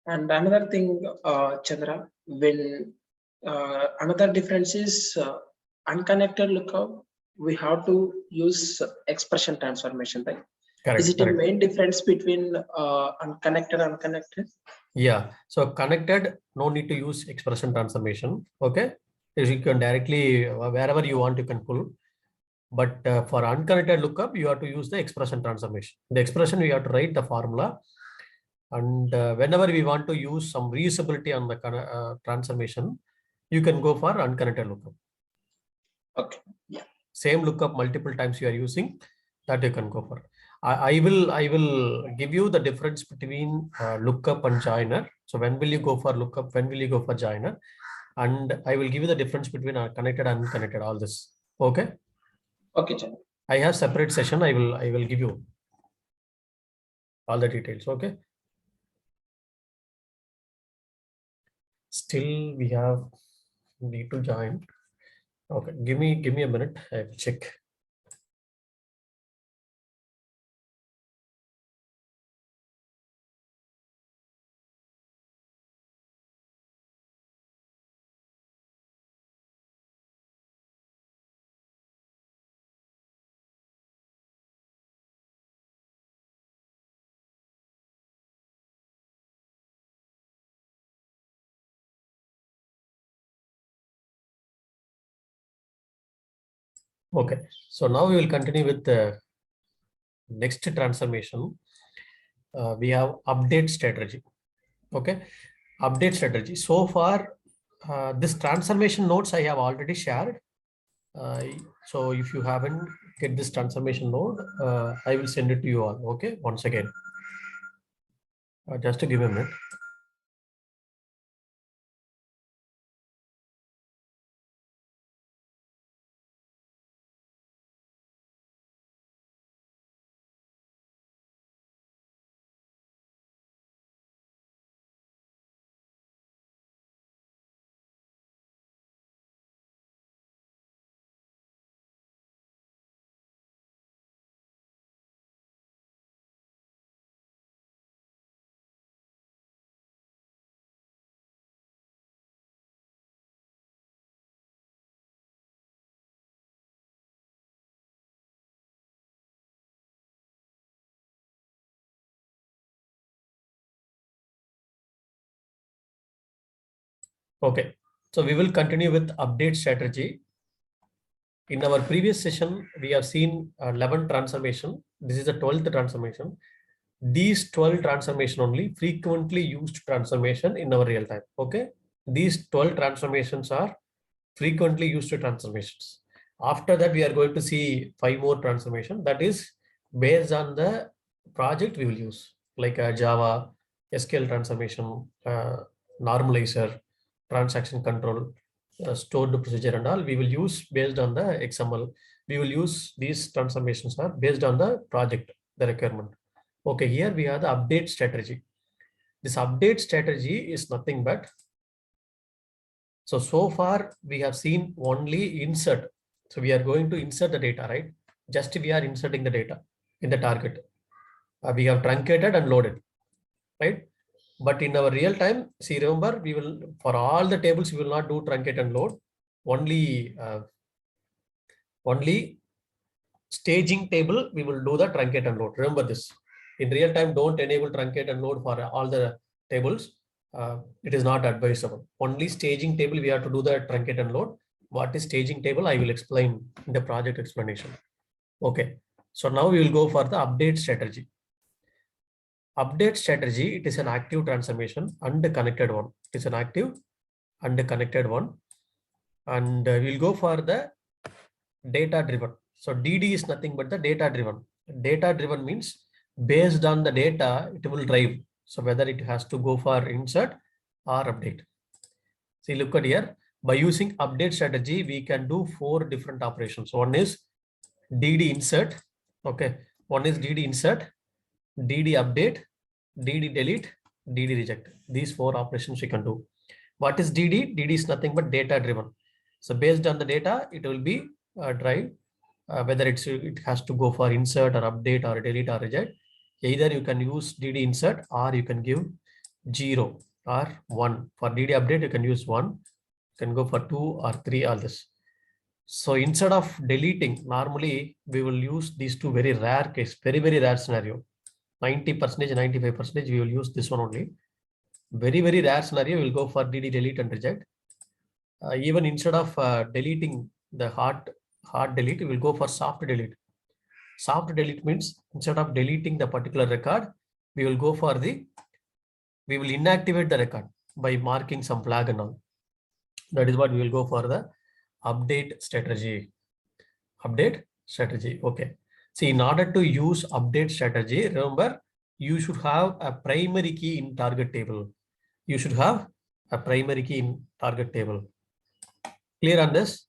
And another thing, Chandra, when another difference is unconnected lookup, we have to use expression transformation, right? Correct. Is it a main difference between unconnected and connected? Yeah. So connected, no need to use expression transformation. Okay. You can directly wherever you want, you can pull. But for unconnected lookup, you have to use the expression transformation. The expression, we have to write the formula. And whenever we want to use some reusability on the transformation, you can go for unconnected lookup. Okay. Yeah. Same lookup multiple times you are using, that you can go for. I will give you the difference between lookup and joiner. So when will you go for lookup? When will you go for joiner? And I will give you the difference between connected and unconnected. All this. Okay. Okay, Chandra. I have separate session. I will give you all the details. Okay. Still we need to join. Okay, give me a minute. I will check. Okay, so now we will continue with the next transformation. We have update strategy. Okay, update strategy. So far, this transformation notes I have already shared. So if you haven't get this transformation node, I will send it to you all. Okay, once again. Just to give a minute. Okay, so we will continue with update strategy. In our previous session, we have seen 11 transformation. This is the 12th transformation. These 12 transformation only frequently used transformation in our real time. Okay, these 12 transformations are frequently used transformations. After that, we are going to see 5 more transformation that is based on the project we will use, like Java, SQL transformation, normalizer, transaction control, stored procedure and all. We will use based on the XML. We will use these transformations are based on the project, the requirement. Okay, here we have the update strategy. This update strategy is nothing but, so far we have seen only insert. So we are going to insert the data, right? Just we are inserting the data in the target. We have truncated and loaded, right? But in our real time, see, remember, we will, for all the tables, we will not do truncate and load. Only staging table, we will do the truncate and load. Remember this. In real time, don't enable truncate and load for all the tables. It is not advisable. Only staging table, we have to do the truncate and load. What is staging table? I will explain in the project explanation. Okay. So now we will go for the update strategy. Update strategy, it is an active transformation and a connected one. It is an active and a connected one. And we'll go for the data driven. So DD is nothing but the data driven. Data driven means based on the data, it will drive. So whether it has to go for insert or update. See, look at here. By using update strategy, we can do 4 different operations. One is DD insert. Okay. One is DD insert, DD update, DD delete, DD reject. These 4 operations we can do. What is DD? DD is nothing but data driven. So based on the data, it will be drive, whether it has to go for insert or update or delete or reject. Either you can use DD insert or you can give 0 or 1. For DD update, you can use 1. You can go for 2 or 3, all this. So instead of deleting, normally we will use these two very rare case, very rare scenario. 90%, 95% we will use this one only. Very rare scenario, we'll go for DD delete and reject. Even instead of deleting the hard delete, we will go for soft delete. Soft delete means instead of deleting the particular record, we will go for we will inactivate the record by marking some flag and all. That is what we will go for the update strategy. Update strategy. Okay. See, in order to use update strategy, remember, you should have a primary key in target table. You should have a primary key in target table. Clear on this?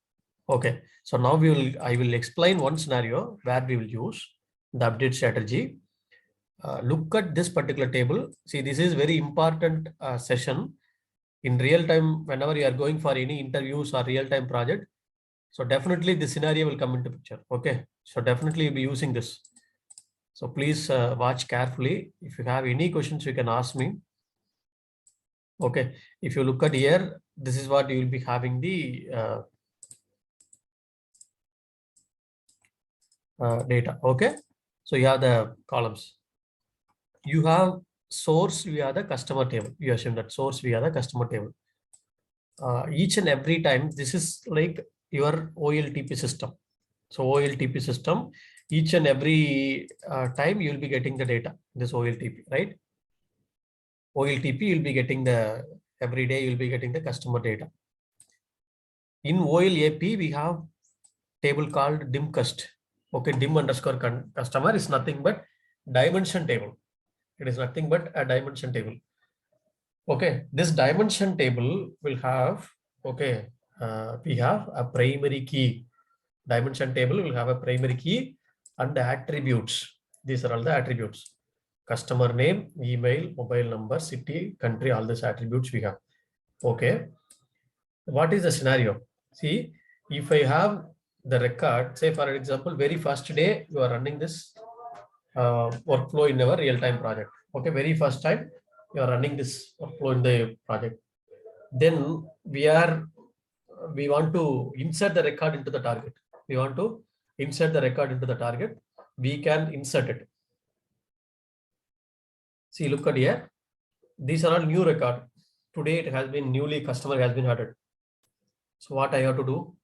Okay. So now I will explain one scenario where we will use the update strategy. Look at this particular table. See, this is very important session. In real time, whenever you are going for any interviews or real time project, so definitely this scenario will come into picture. Okay. So definitely you'll be using this. So please watch carefully. If you have any questions, you can ask me. Okay. If you look at here, this is what you will be having the data. Okay. So you have the columns. You have source via the customer table. You assume that source via the customer table. Each and every time, this is like your OLTP system. So OLTP system, each and every time you will be getting the data, this OLTP, right? OLTP, you'll be getting every day you'll be getting the customer data. In OLAP, we have table called dimcust. Okay, dim underscore customer is nothing but dimension table. It is nothing but a dimension table. Okay, this dimension table will have, okay, we have a primary key. Dimension table will have a primary key and the attributes. These are all the attributes. Customer name, email, mobile number, city, country, all these attributes we have. Okay. What is the scenario? See, if I have the record, say for example, very first day you are running this workflow in our real-time project. Okay, very first time you are running this workflow in the project. Then we want to insert the record into the target. We want to insert the record into the target. We can insert it. See, look at here. These are all new record. Today it has been customer has been added. So what I have to do?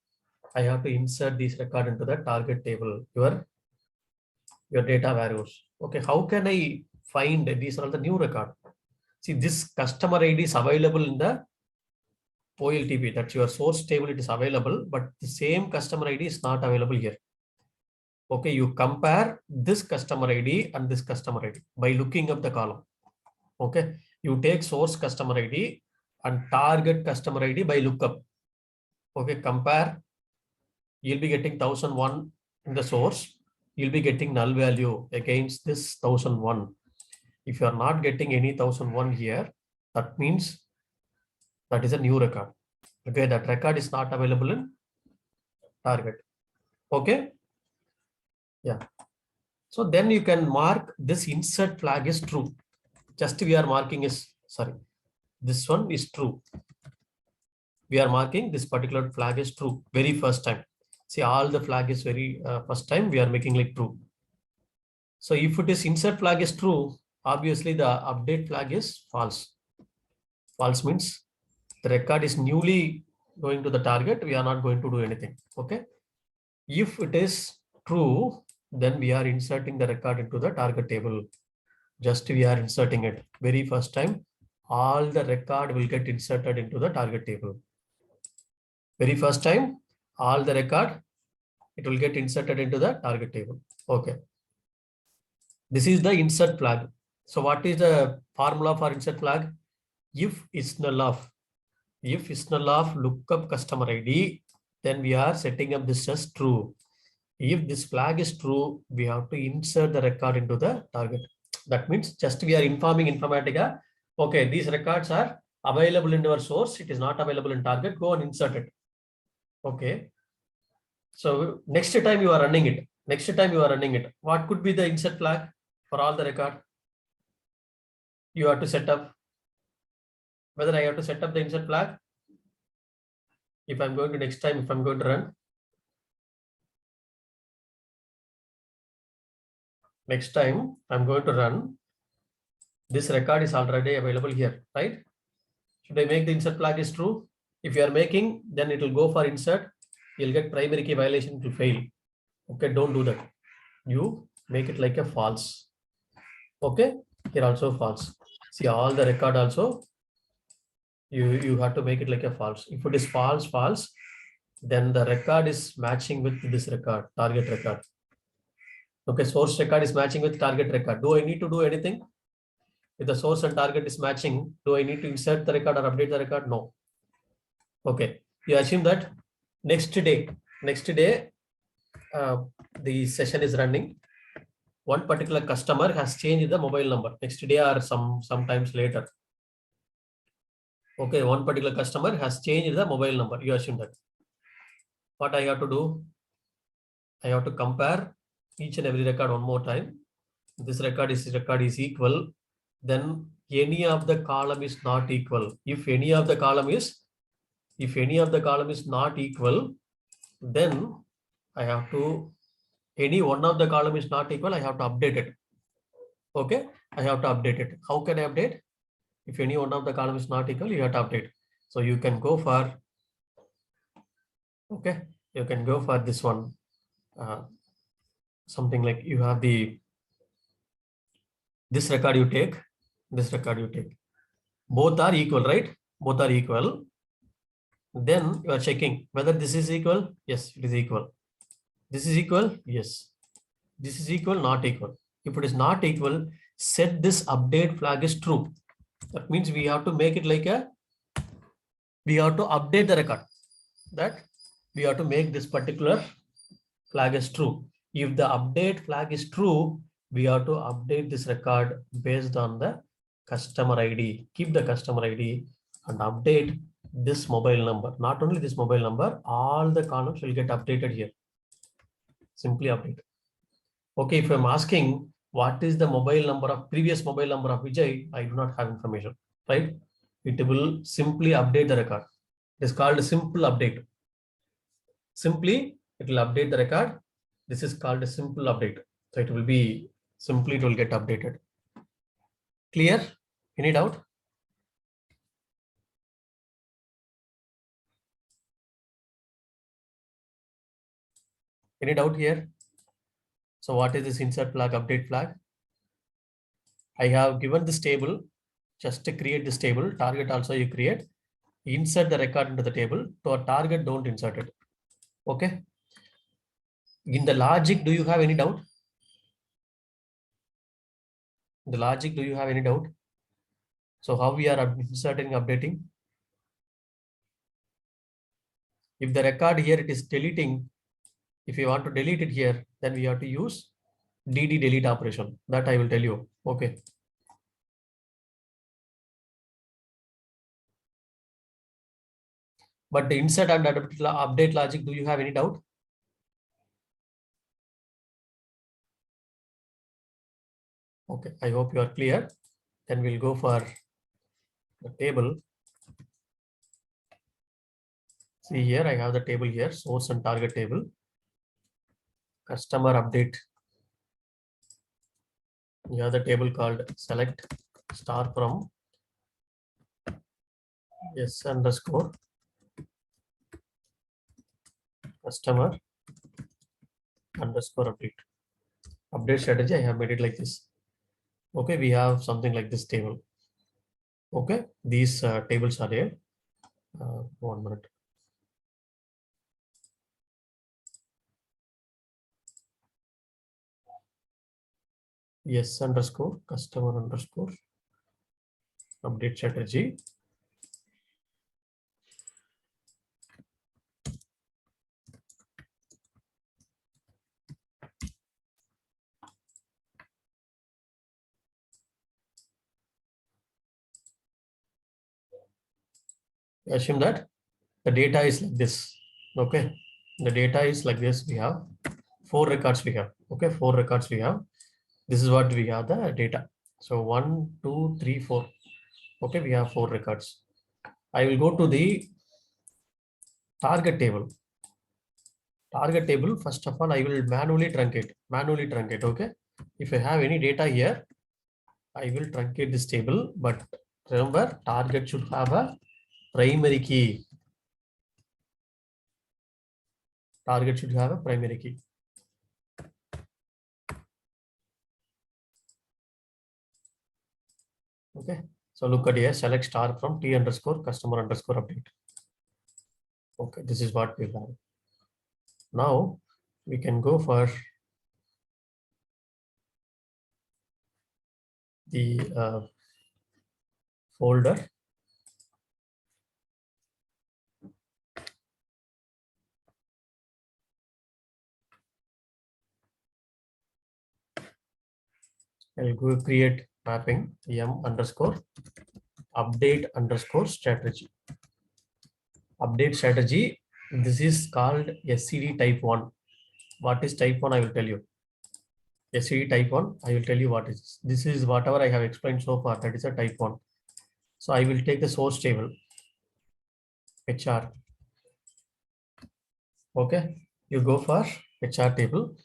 I have to insert this record into the target table, your data values. Okay, how can I find these are all the new record? See, this customer ID is available in the OLTP, that's your source table, it is available, but the same customer ID is not available here. Okay, you compare this customer ID and this customer ID by looking up the column. Okay, you take source customer ID and target customer ID by lookup. Okay, compare. You'll be getting 1001 in the source. You'll be getting null value against this 1001. If you are not getting any 1001 here, that means that is a new record. Okay, that record is not available in target. Okay. Yeah. So then you can mark this insert flag is true. Just we are marking is, sorry, this one is true. We are marking this particular flag is true. Very first time. See, all the flag is very first time we are making like true. So if it is insert flag is true, obviously the update flag is false. False means the record is newly going to the target. We are not going to do anything. Okay. If it is true, then we are inserting the record into the target table. Just we are inserting it very first time. All the record will get inserted into the target table. Very first time, all the record, it will get inserted into the target table. Okay. This is the insert flag. So what is the formula for insert flag? If is null of, lookup customer ID, then we are setting up this as true. If this flag is true, we have to insert the record into the target. That means just we are informing Informatica, okay, these records are available in your source. It is not available in target. Go and insert it. Okay. So next time you are running it. What could be the insert flag? for all the record. You have to set up whether I have to set up the insert flag. If I'm going to next time, if I'm going to run, next time I'm going to run, this record is already available here, right? Should I make the insert flag is true? If you are making, then it will go for insert. You'll get primary key violation to fail. Okay, don't do that. You make it like a false. Okay, here also false. See all the record also. You have to make it like a false. If it is false, then the record is matching with this record, target record. Okay, source record is matching with target record. Do I need to do anything? If the source and target is matching, do I need to insert the record or update the record? No. Okay, you assume that next day, the session is running. One particular customer has changed the mobile number next day or sometimes later. Okay, one particular customer has changed the mobile number. You assume that. What I have to do? I have to compare each and every record one more time. This record is equal. Then any of the column is not equal. If any of the column is not equal, then I have to, any one of the column is not equal, I have to update it. Okay, I have to update it. How can I update? If any one of the column is not equal, you have to update. So you can go for, okay, you can go for this one. Something like you have this record you take, both are equal, right? Both are equal. Then you are checking whether this is equal. Yes, it is equal. This is equal. Yes. This is equal, not equal. If it is not equal, set this update flag is true. That means we have to make it like we have to update the record. That we have to make this particular flag is true. If the update flag is true, we have to update this record based on the customer ID. Keep the customer ID and update this mobile number. Not only this mobile number, all the columns will get updated here. Simply update. Okay, if I'm asking what is the mobile number of previous mobile number of Vijay, I do not have information, right? It will simply update the record. It is called a simple update. Simply, it will update the record. This is called a simple update. So it will be simply, it will get updated. Clear? Any doubt? Any doubt here? So what is this insert flag, update flag? I have given this table just to create this table. Target also you create. Insert the record into the table. To a target, don't insert it. Okay. In the logic, do you have any doubt? The logic, do you have any doubt? So how we are inserting, updating? If the record here it is deleting, if you want to delete it here, then we have to use DD delete operation. That I will tell you. Okay. But the insert and update logic, do you have any doubt? Okay, I hope you are clear. Then we'll go for the table. See here, I have the table here, source and target table. Customer update. You have the table called select star from S underscore customer underscore update. Update strategy, I have made it like this. Okay, we have something like this table. Okay, these tables are there. 1 minute. Yes underscore customer underscore update strategy. Assume that the data is like this. Okay, the data is like this. We have 4 records we have. Okay, 4 records we have. This is what we have the data. So 1, 2, 3, 4. Okay, we have 4 records. I will go to the target table. Target table, first of all, I will manually truncate. Okay. If I have any data here, I will truncate this table, but remember, target should have a primary key. Target should have a primary key. Okay. So look at here, select star from T underscore customer underscore update. Okay, this is what we have. Now we can go for the folder. I'll go create mapping m underscore update underscore strategy. Update strategy. This is called SCD type 1. What is type 1? I will tell you. SCD type 1. I will tell you what is. This is whatever I have explained so far. That is a type 1. So I will take the source table. HR. Okay. You go for HR table,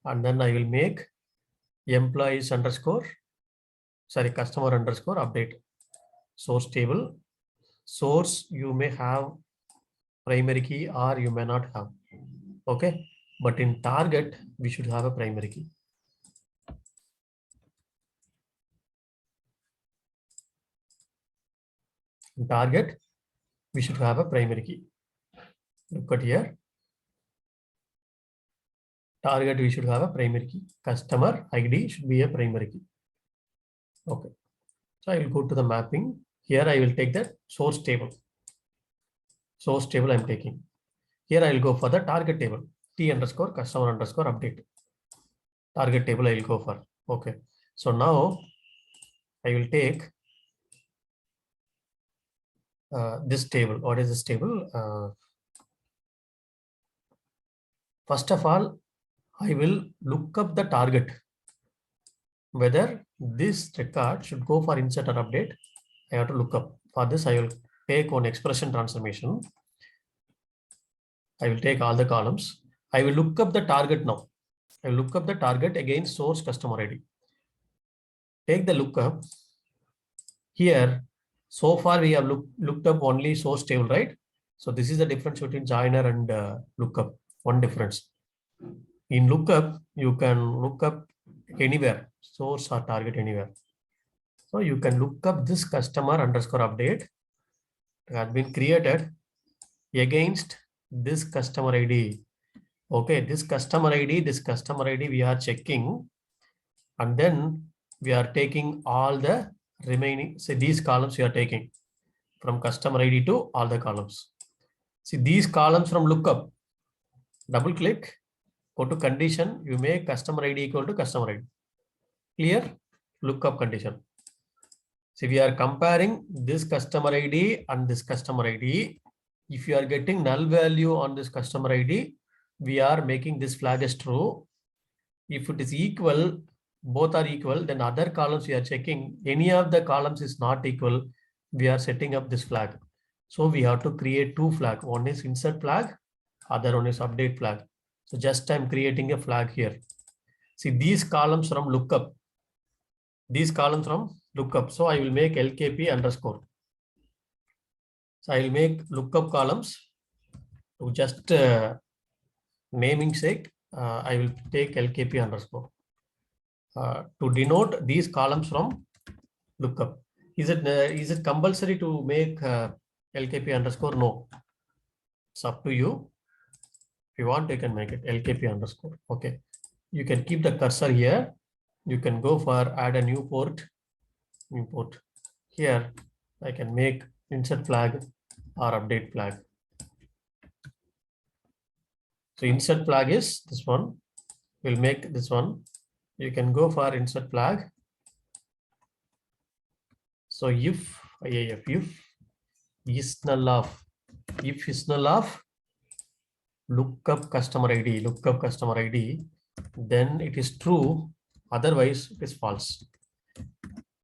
and then I will make employees underscore, sorry, customer underscore update. Source table. Source, you may have primary key or you may not have. Okay. But in target, we should have a primary key. In target, we should have a primary key. Look at here. Target, we should have a primary key. Customer ID should be a primary key. Okay. So I will go to the mapping. Here I will take the source table. Source table I'm taking. Here I will go for the target table. T underscore customer underscore update. Target table I will go for. Okay. So now I will take this table. What is this table? First of all, I will look up the target. Whether this record should go for insert or update, I have to look up. For this, I will take one expression transformation. I will take all the columns. I will look up the target now. I will look up the target against source customer ID. Take the lookup. Here, so far we have looked up only source table, right? So this is the difference between joiner and lookup. One difference. In lookup, you can look up anywhere, source or target anywhere. So you can look up this customer underscore update has been created against this customer ID. Okay, this customer ID we are checking, and then we are taking all the remaining, say these columns we are taking from customer ID to all the columns. See these columns from lookup, double click, go to condition, you make customer ID equal to customer ID. Clear? Lookup condition. See, we are comparing this customer ID and this customer ID. If you are getting null value on this customer ID, we are making this flag as true. If it is equal, both are equal, then other columns we are checking. Any of the columns is not equal, we are setting up this flag. So we have to create two flags. One is insert flag, other one is update flag. So just I'm creating a flag here. See these columns from lookup. These columns from lookup. So I will make LKP underscore. So I will make lookup columns to just naming sake. I will take LKP underscore to denote these columns from lookup. Is it compulsory to make LKP underscore? No. It's up to you. If you want, you can make it LKP underscore. Okay. You can keep the cursor here. You can go for add a new port. New port. Here I can make insert flag or update flag. So insert flag is this one. We'll make this one. You can go for insert flag. So if is null of, if is null of lookup customer ID, then it is true. Otherwise, it is false.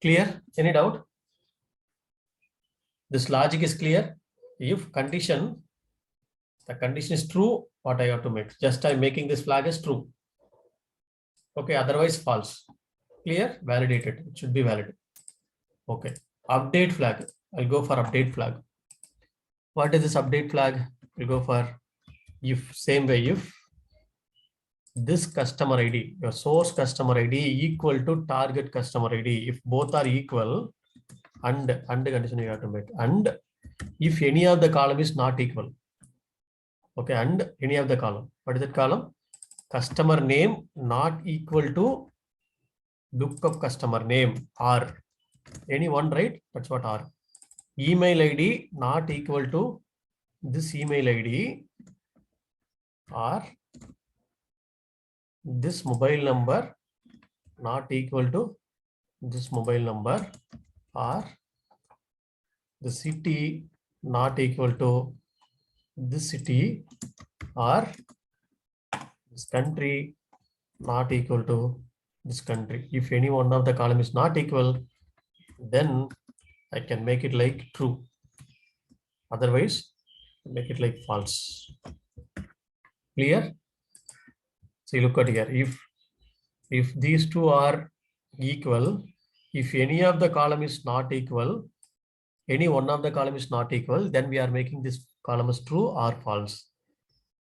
Clear? Any doubt? This logic is clear. If the condition is true, what I have to make? Just I'm making this flag as true. Okay, otherwise false. Clear? Validated. It should be valid. Okay. Update flag. I'll go for update flag. What is this update flag? We'll go for if, same way, if this customer ID, your source customer ID equal to target customer ID. If both are equal, and condition you have to make. And if any of the column is not equal. Okay, and any of the column. What is that column? Customer name not equal to lookup customer name or any one, right? That's what R. Email ID not equal to this email ID or this mobile number not equal to this mobile number or the city not equal to this city or this country not equal to this country. If any one of the column is not equal, then I can make it like true. Otherwise, make it like false. Clear? So you look at here. If these two are equal, if any of the column is not equal, any one of the column is not equal, then we are making this column as true or false.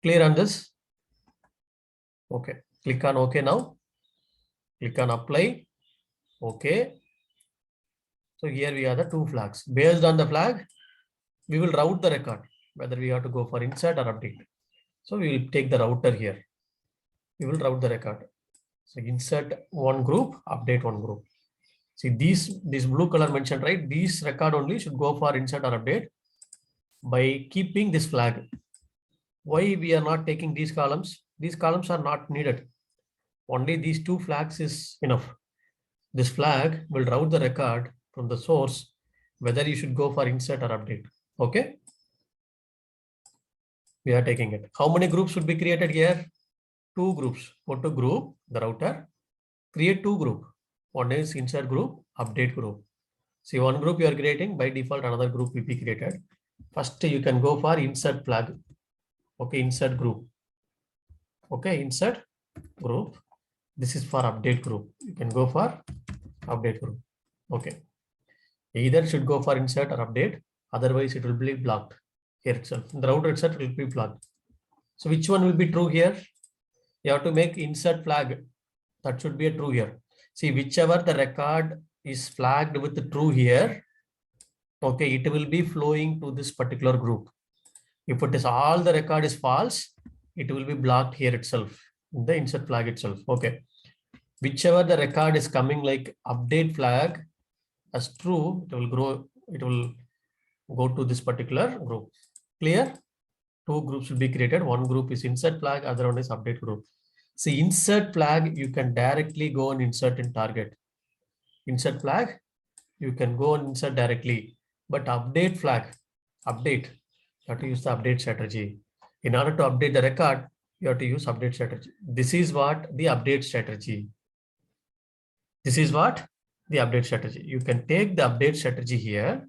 Clear on this? Okay. Click on OK now. Click on apply. Okay. So here we have the two flags. Based on the flag, we will route the record, whether we have to go for insert or update. So we will take the router here. We will route the record. So insert one group, update one group. See this blue color mentioned, right? These record only should go for insert or update by keeping this flag. Why we are not taking these columns? These columns are not needed. Only these two flags is enough. This flag will route the record from the source, whether you should go for insert or update. Okay. We are taking it. How many groups should be created here? Two groups. Go to group, the router, create two group. One is insert group, update group. See, one group you are creating, by default another group will be created. First you can go for insert flag. Okay, insert group. Okay, insert group. This is for update group. You can go for update group. Okay. Either should go for insert or update, otherwise it will be blocked here itself. In the router itself it will be blocked. So which one will be true here? You have to make insert flag. That should be a true here. See, whichever the record is flagged with the true here, okay, it will be flowing to this particular group. If it is all the record is false, it will be blocked here itself, in the insert flag itself. Okay. Whichever the record is coming like update flag as true, it will go to this particular group. Clear? Two groups will be created. One group is insert flag, other one is update group. See, insert flag, you can directly go and insert in target. Insert flag, you can go and insert directly. But update flag, update, you have to use the update strategy. In order to update the record, you have to use update strategy. This is what the update strategy. This is what the update strategy. You can take the update strategy here.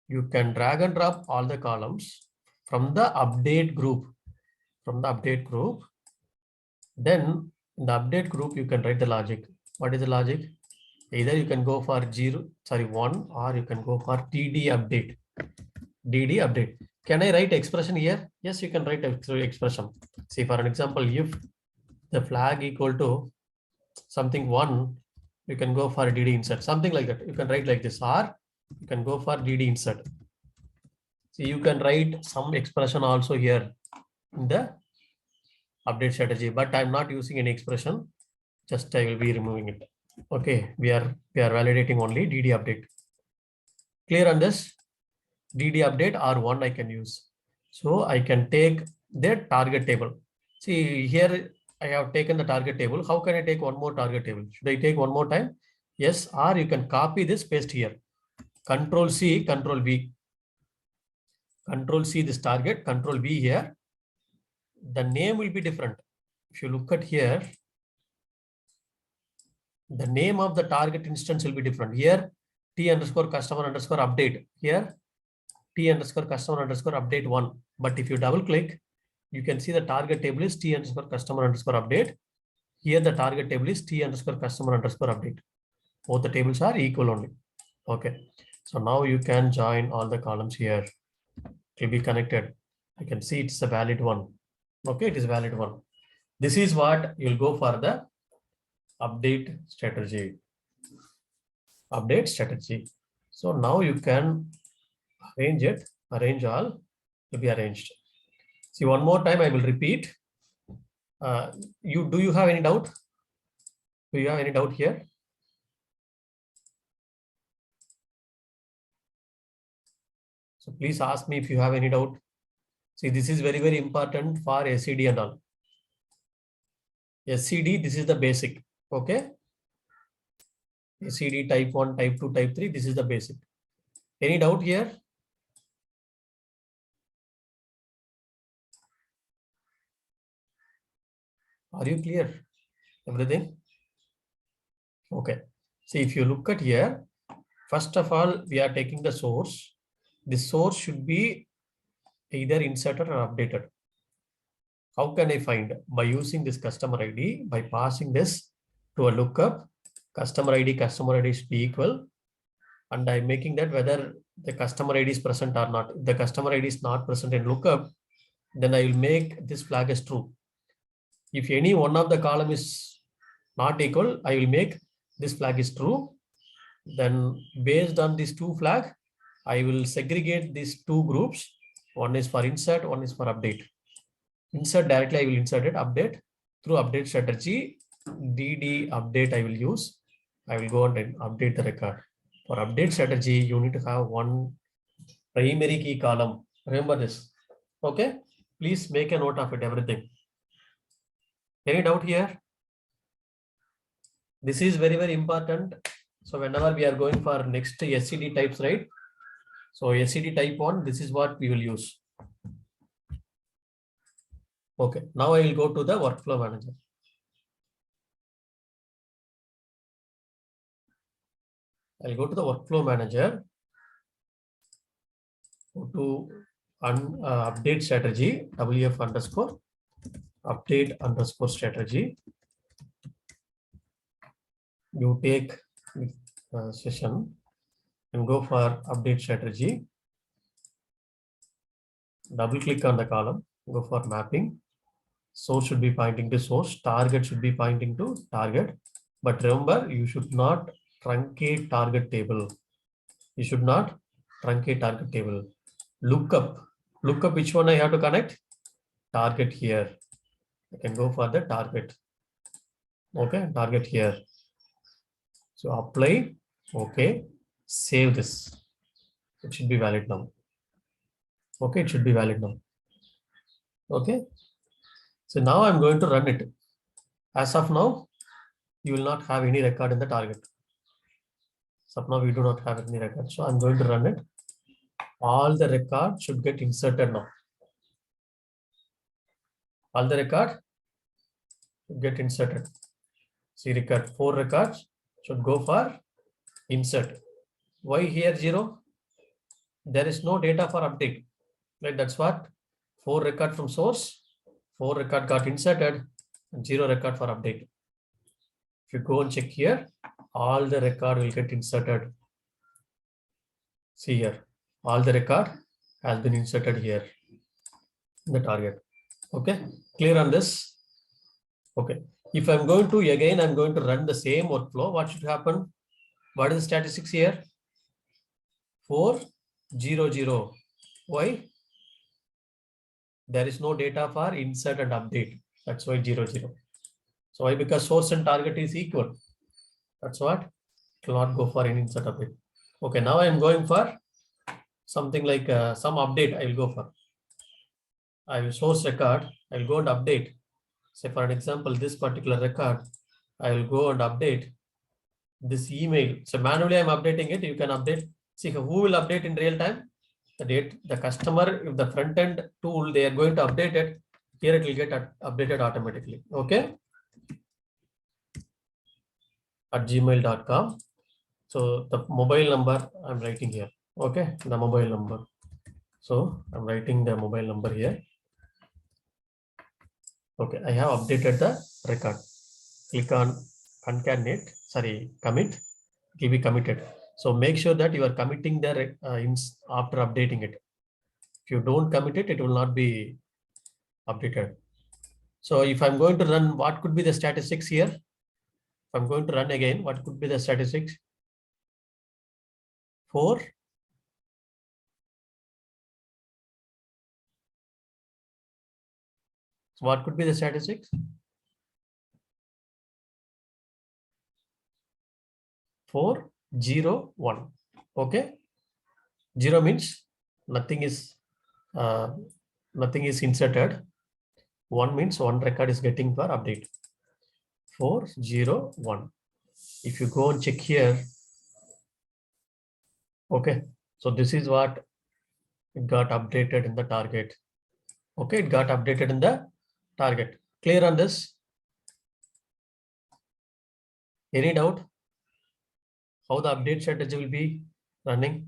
You can drag and drop all the columns from the update group. From the update group. Then in the update group, you can write the logic. What is the logic? Either you can go for 1, or you can go for DD update. DD update. Can I write expression here? Yes, you can write expression. See, for an example, if the flag equal to something 1, you can go for DD insert, something like that. You can write like this, or you can go for DD insert. See, you can write some expression also here in the update strategy, but I'm not using any expression. Just I will be removing it. Okay, we are validating only DD update. Clear on this? DD update R1 I can use. So I can take the target table. See, here I have taken the target table. How can I take one more target table? Should I take one more time? Yes, or you can copy this, paste here. Control C, Control V. Control C this target, Control V here. The name will be different. If you look at here, the name of the target instance will be different. Here, T underscore customer underscore update. Here, T underscore customer underscore update 1. But if you double click, you can see the target table is T underscore customer underscore update. Here, the target table is T underscore customer underscore update. Both the tables are equal only. Okay. So now you can join all the columns here. It will be connected. I can see it's a valid one. Okay, it is valid one. This is what you'll go for the update strategy. Update strategy. So now you can arrange it, arrange all to be arranged. See, one more time, I will repeat. Do you have any doubt? Do you have any doubt here? So please ask me if you have any doubt. See, this is very, very important for SCD and all. SCD, this is the basic. Okay. SCD type 1, type 2, type 3, this is the basic. Any doubt here? Are you clear? Everything? Okay. See, if you look at here, first of all, we are taking the source. The source should be either inserted or updated. How can I find? By using this customer ID, by passing this to a lookup, customer ID should be equal. And I'm making that whether the customer ID is present or not. If the customer ID is not present in lookup, then I will make this flag as true. If any one of the column is not equal, I will make this flag is true. Then based on these two flags, I will segregate these two groups. One is for insert, one is for update. Insert directly, I will insert it, update through update strategy. DD update I will use. I will go and update the record. For update strategy, you need to have one primary key column. Remember this. Okay. Please make a note of it, everything. Any doubt here? This is very, very important. So whenever we are going for next SCD types, right? So SCD type 1, this is what we will use. Okay, now I will go to the workflow manager. I'll go to the workflow manager. Go to update strategy, WF underscore update underscore strategy. You take session and go for update strategy. Double click on the column, go for mapping. Source should be pointing to source, target should be pointing to target. But remember, you should not truncate target table. You should not truncate target table. Lookup which one I have to connect? Target here. I can go for the target. Okay, target here. So apply, okay, save this. It should be valid now. Okay, it should be valid now. Okay. So now I'm going to run it. As of now, you will not have any record in the target. So now we do not have any record. So I'm going to run it. All the records should get inserted now. All the records should get inserted. See, record 4 records should go for insert. Why here 0? There is no data for update. Right? That's what 4 record from source, 4 record got inserted, and 0 record for update. If you go and check here, all the record will get inserted. See here, all the record has been inserted here in the target. Okay, clear on this? Okay, if I'm going to again, I'm going to run the same workflow. What should happen? What is the statistics here? 400. Why? There is no data for insert and update. That's why 00. So why? Because source and target is equal. That's what. It will not go for any insert update. Okay, now I am going for something like some update. I will go for. I will source record. I will go and update. Say for an example, this particular record, I will go and update this email. So manually I'm updating it. You can update. See who will update in real time? The date, the customer, if the front end tool, they are going to update it. Here it will get updated automatically. Okay. @gmail.com. So the mobile number I'm writing here. Okay, the mobile number. So I'm writing the mobile number here. Okay, I have updated the record. Click on concatenate, commit, it will be committed. So make sure that you are committing the after updating it. If you don't commit it, it will not be updated. So if I'm going to run, what could be the statistics here? If I'm going to run again, what could be the statistics? 4. So what could be the statistics? 4, 0, 1. Okay. 0 means nothing is inserted. 1 means one record is getting for update. 4, 0, 1. If you go and check here, okay, so this is what it got updated in the target. Okay, it got updated in the target. Clear on this? Any doubt? How the update strategy will be running?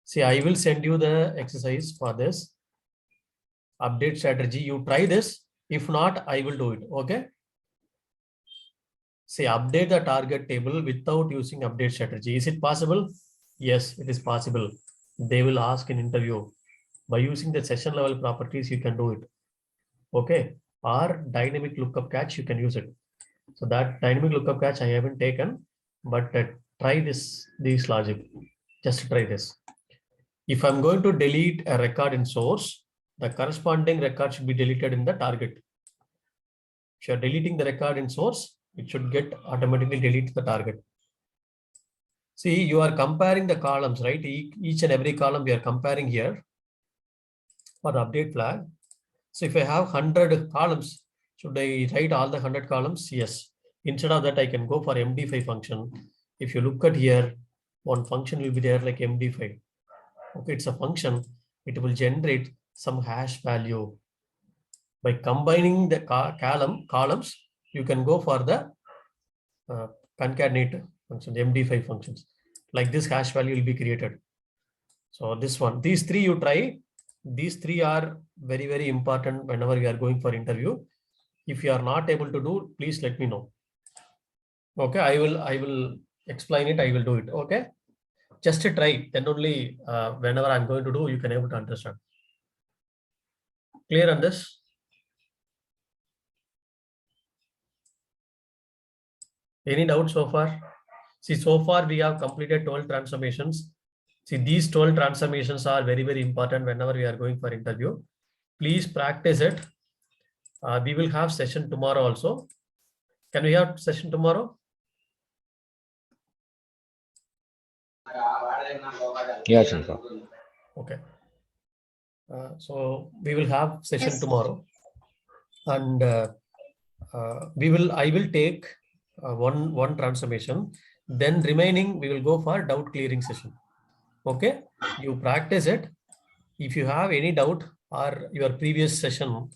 See, I will send you the exercise for this update strategy. You try this. If not, I will do it. Okay. See, update the target table without using update strategy. Is it possible? Yes, it is possible. They will ask in interview. By using the session level properties, you can do it. Okay. Or dynamic lookup catch, you can use it. So that dynamic lookup catch I haven't taken, but try this logic. Just try this. If I'm going to delete a record in source, the corresponding record should be deleted in the target. If you're deleting the record in source, it should get automatically delete the target. See, you are comparing the columns, right? Each and every column we are comparing here for the update flag. So if I have 100 columns, should I write all the 100 columns? Yes. Instead of that, I can go for MD5 function. If you look at here, one function will be there like MD5. Okay, it's a function. It will generate some hash value. By combining the columns, you can go for the concatenate function, MD5 functions. Like this hash value will be created. So this one, these three you try. These three are very, very important whenever you are going for interview. If you are not able to do, please let me know. Okay, I will explain it. I will do it. Okay, just to try. Then only whenever I'm going to do, you can able to understand. Clear on this? Any doubt so far? See, so far we have completed 12 transformations. See, these 12 transformations are very, very important whenever we are going for interview. Please practice it. We will have session tomorrow also. Can we have session tomorrow? Yes, sir. Okay. So we will have session tomorrow, and I will take one transformation. Then remaining we will go for doubt clearing session. Okay, you practice it. If you have any doubt or your previous session,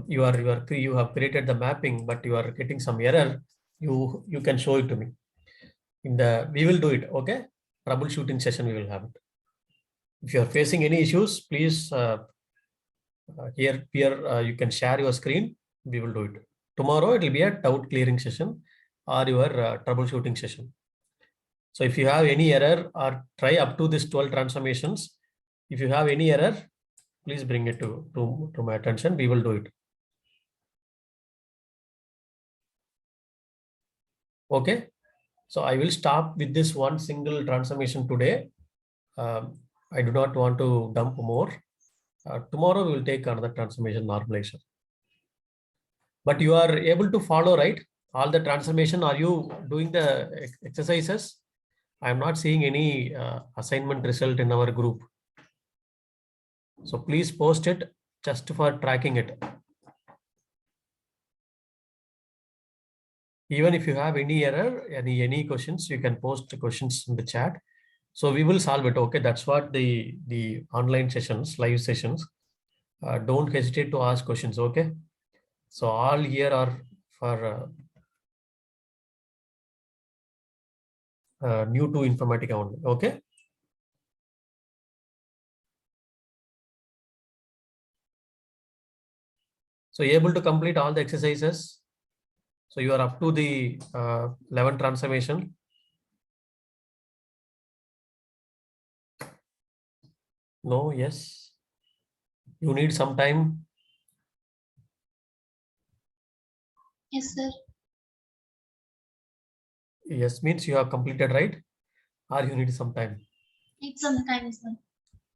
you have created the mapping, but you are getting some error, you can show it to me. We will do it. Okay, troubleshooting session we will have it. If you are facing any issues, please here you can share your screen. We will do it. Tomorrow it will be a doubt clearing session or your troubleshooting session. So if you have any error or try up to this 12 transformations, if you have any error, please bring it to my attention. We will do it. Okay. So I will stop with this one single transformation today. I do not want to dump more. Tomorrow we will take another transformation normalization. But you are able to follow, right? All the transformation. Are you doing the exercises? I am not seeing any assignment result in our group. So please post it just for tracking it. Even if you have any error, any questions, you can post the questions in the chat. So we will solve it. Okay, that's what the online sessions, live sessions. Don't hesitate to ask questions. Okay, so all here are for new to Informatica only. Okay. So you're able to complete all the exercises. So you are up to the 11 transformation. No, yes. You need some time. Yes, sir. Yes, means you have completed, right? Or you need some time. Need some time, sir.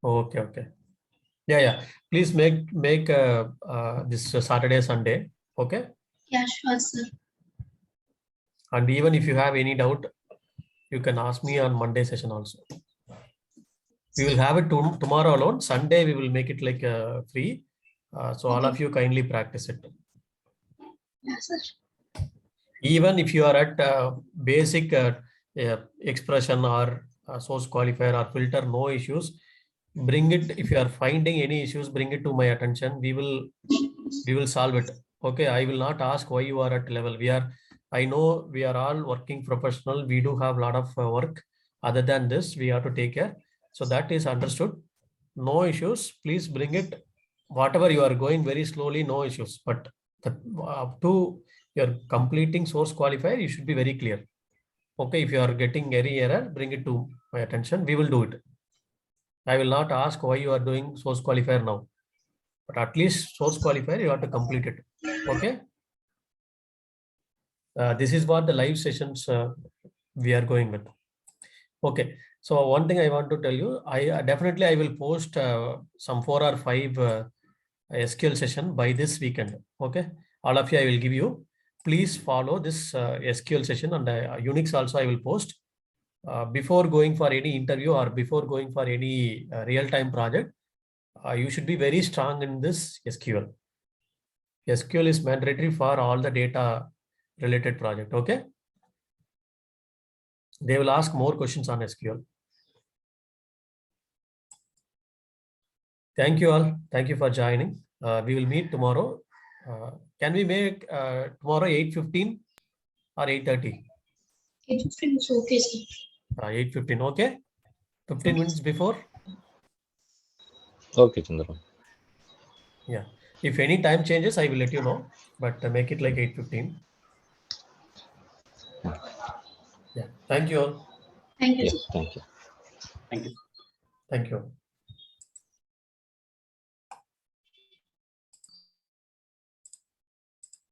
Okay, okay. Yeah. Please make this Saturday, Sunday. Okay. Yeah, sure, sir. And even if you have any doubt, you can ask me on Monday session also. We will have it tomorrow alone. Sunday we will make it like free. So all of you kindly practice it. Yes, sir. Even if you are at basic expression or source qualifier or filter, no issues. Bring it. If you are finding any issues, bring it to my attention. We will solve it. Okay. I will not ask why you are at level. I know we are all working professional. We do have a lot of work. Other than this, we have to take care. So that is understood. No issues. Please bring it. Whatever you are going very slowly, no issues. But up to you're completing source qualifier, you should be very clear. Okay, if you are getting any error, bring it to my attention. We will do it. I will not ask why you are doing source qualifier now, but at least source qualifier, you have to complete it. Okay. This is what the live sessions we are going with. Okay. So one thing I want to tell you, I will post some 4 or 5 SQL session by this weekend. Okay. All of you, I will give you. Please follow this SQL session, and Unix also I will post. Before going for any interview or before going for any real-time project, you should be very strong in this SQL. SQL is mandatory for all the data related project. Okay. They will ask more questions on SQL. Thank you all. Thank you for joining. We will meet tomorrow. Can we make tomorrow 8:15 or 8:30? 8:15 is okay, sir. 8:15. Okay. 15 minutes before. Okay, Chandra. Yeah. If any time changes, I will let you know. But make it like 8:15. Yeah. Thank you all. Thank you, Yes, sir. thank you. Thank you. Thank you.